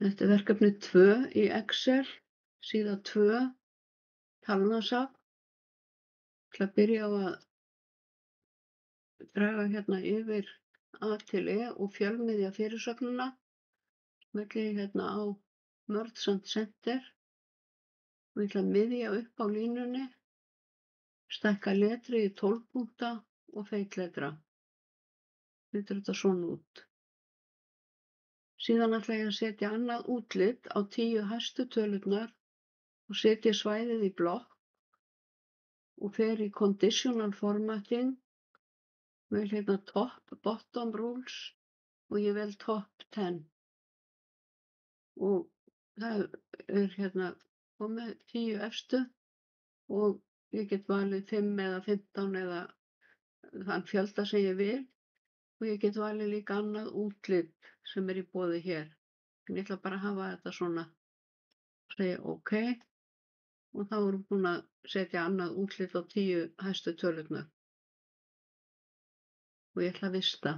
Þetta er verkefni 2 í Excel, síða 2, talnasafn. Ég ætla að byrja á að draga hérna yfir A til E og fjölmiðja fyrirsögnina. Smelli ég hérna á Merge and Center og ég ætla að miðja upp á línunni, stækka letrið í 12 punkta og feitletra. Lítur þetta svona út. Síðan ætla ég að setja annað útlit á 10 hæstu tölurnar og setja svæðið í blokk og fer í Conditional Formatting, vel hérna Top Bottom Rules og ég vel Top 10. Og það er hérna komið 10 efstu og ég get valið 5 eða 15 eða þann fjölda sem ég vil og ég get valið líka annað útlit sem er í boði hér. En ég ætla bara að hafa þetta svona, segja OK og þá erum við búin að setja annað útlit á 10 hæstu tölurnar og ég ætla að vista.